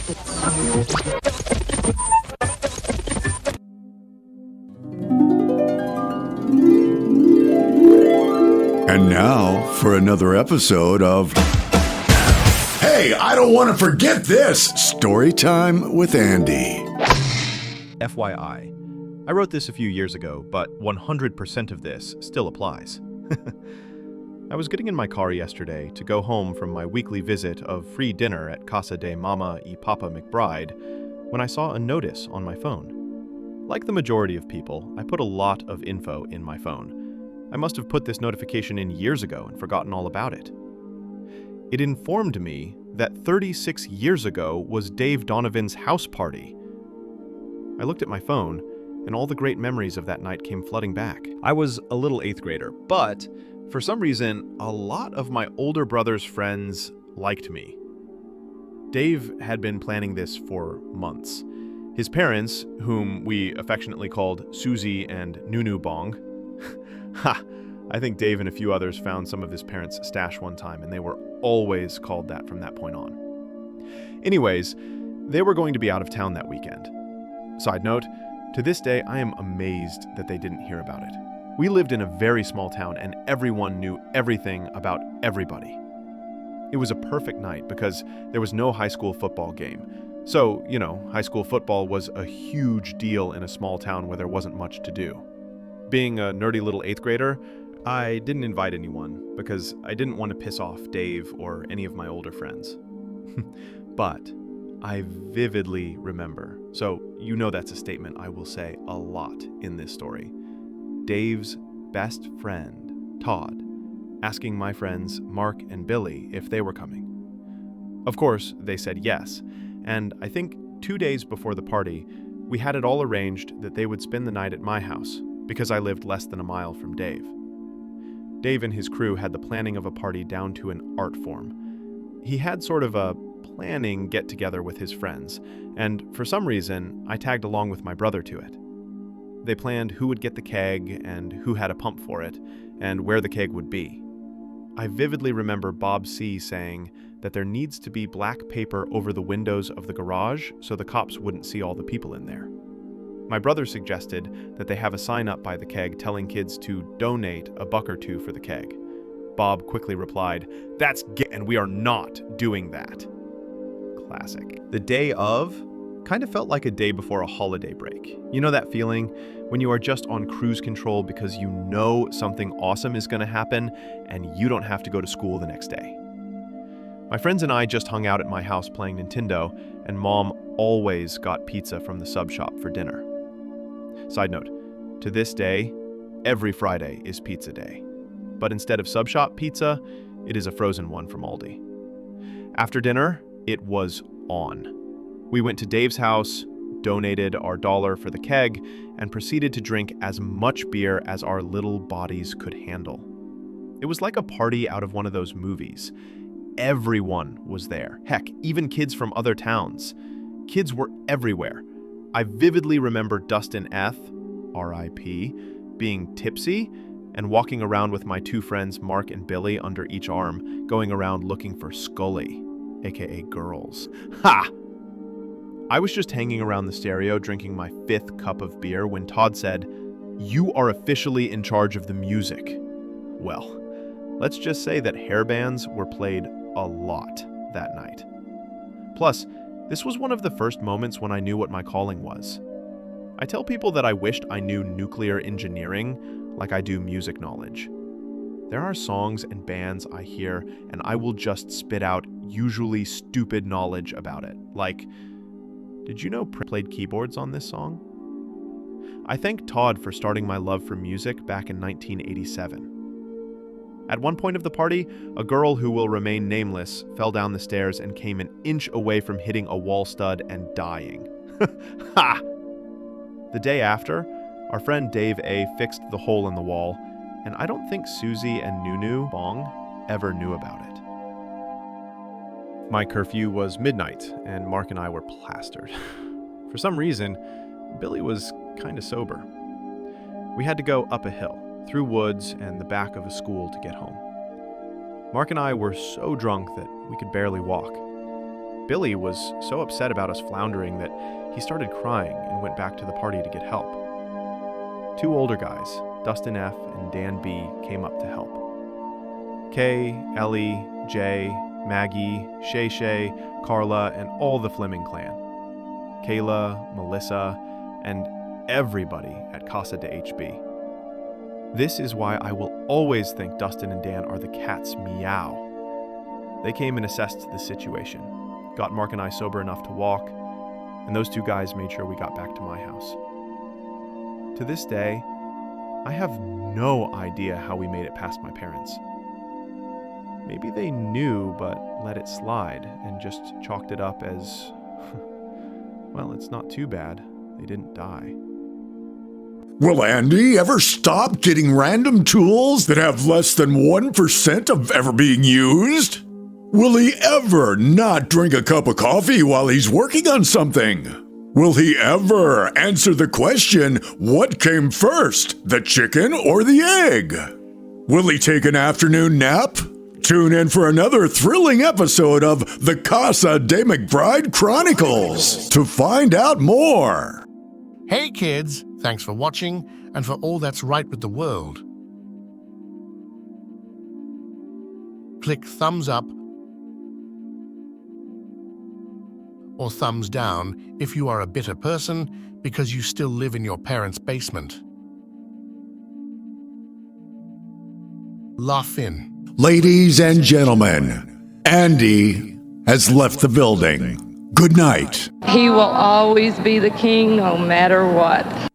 And now for another episode of Hey, I don't want to forget this! Storytime with Andy. FYI, I wrote this a few years ago, but 100% of this still applies. I was getting in my car yesterday to go home from my weekly visit of free dinner at Casa de Mama y Papa McBride when I saw a notice on my phone. Like the majority of people, I put a lot of info in my phone. I must have put this notification in years ago and forgotten all about it. It informed me that 36 years ago was Dave Donovan's house party. I looked at my phone, and all the great memories of that night came flooding back. I was a little 8th grader, but for some reason, a lot of my older brother's friends liked me. Dave had been planning this for months. His parents, whom we affectionately called Susie and Nunu Bong, I think Dave and a few others found some of his parents' stash one time, and they were always called that from that point on. Anyways, they were going to be out of town that weekend. Side note, to this day, I am amazed that they didn't hear about it. We lived in a very small town, and everyone knew everything about everybody. It was a perfect night because there was no high school football game. So, high school football was a huge deal in a small town where there wasn't much to do. Being a nerdy little 8th grader, I didn't invite anyone because I didn't want to piss off Dave or any of my older friends. But I vividly remember, so that's a statement I will say a lot in this story, Dave's best friend, Todd, asking my friends Mark and Billy if they were coming. Of course, they said yes, and I think 2 days before the party, we had it all arranged that they would spend the night at my house, because I lived less than a mile from Dave. Dave and his crew had the planning of a party down to an art form. He had sort of a planning get-together with his friends, and for some reason, I tagged along with my brother to it. They planned who would get the keg and who had a pump for it, and where the keg would be. I vividly remember Bob C. saying that there needs to be black paper over the windows of the garage so the cops wouldn't see all the people in there. My brother suggested that they have a sign up by the keg telling kids to donate $1 or $2 for the keg. Bob quickly replied, "That's gay, and we are not doing that." Classic. The day of kind of felt like a day before a holiday break. You know that feeling when you are just on cruise control because you know something awesome is going to happen and you don't have to go to school the next day. My friends and I just hung out at my house playing Nintendo, and Mom always got pizza from the sub shop for dinner. Side note, to this day, every Friday is pizza day. But instead of sub shop pizza, it is a frozen one from Aldi. After dinner, it was on. We went to Dave's house, donated our $1 for the keg, and proceeded to drink as much beer as our little bodies could handle. It was like a party out of one of those movies. Everyone was there. Heck, even kids from other towns. Kids were everywhere. I vividly remember Dustin F., R.I.P., being tipsy and walking around with my 2 friends, Mark and Billy, under each arm, going around looking for Scully, aka girls. Ha! I was just hanging around the stereo drinking my 5th cup of beer when Todd said, "You are officially in charge of the music." Well, let's just say that hair bands were played a lot that night. Plus, this was one of the first moments when I knew what my calling was. I tell people that I wished I knew nuclear engineering like I do music knowledge. There are songs and bands I hear and I will just spit out usually stupid knowledge about it. Like, did you know Prince played keyboards on this song? I thank Todd for starting my love for music back in 1987. At one point of the party, a girl who will remain nameless fell down the stairs and came an inch away from hitting a wall stud and dying. Ha! The day after, our friend Dave A. fixed the hole in the wall, and I don't think Susie and Nunu Bong ever knew about it. My curfew was midnight, and Mark and I were plastered. For some reason, Billy was kind of sober. We had to go up a hill, through woods and the back of a school to get home. Mark and I were so drunk that we could barely walk. Billy was so upset about us floundering that he started crying and went back to the party to get help. Two older guys, Dustin F. and Dan B., came up to help. Kay, Ellie, Jay, Maggie, Shay Shay, Carla, and all the Fleming clan. Kayla, Melissa, and everybody at Casa de HB. This is why I will always think Dustin and Dan are the cat's meow. They came and assessed the situation, got Mark and I sober enough to walk, and those two guys made sure we got back to my house. To this day, I have no idea how we made it past my parents. Maybe they knew but let it slide and just chalked it up as, well, it's not too bad. They didn't die. Will Andy ever stop getting random tools that have less than 1% of ever being used? Will he ever not drink a cup of coffee while he's working on something? Will he ever answer the question, what came first, the chicken or the egg? Will he take an afternoon nap? Tune in for another thrilling episode of the Casa de McBride Chronicles to find out more. Hey kids, thanks for watching and for all that's right with the world. Click thumbs up or thumbs down if you are a bitter person because you still live in your parents' basement. Laugh in. Ladies and gentlemen, Andy has left the building. Good night. He will always be the king no matter what.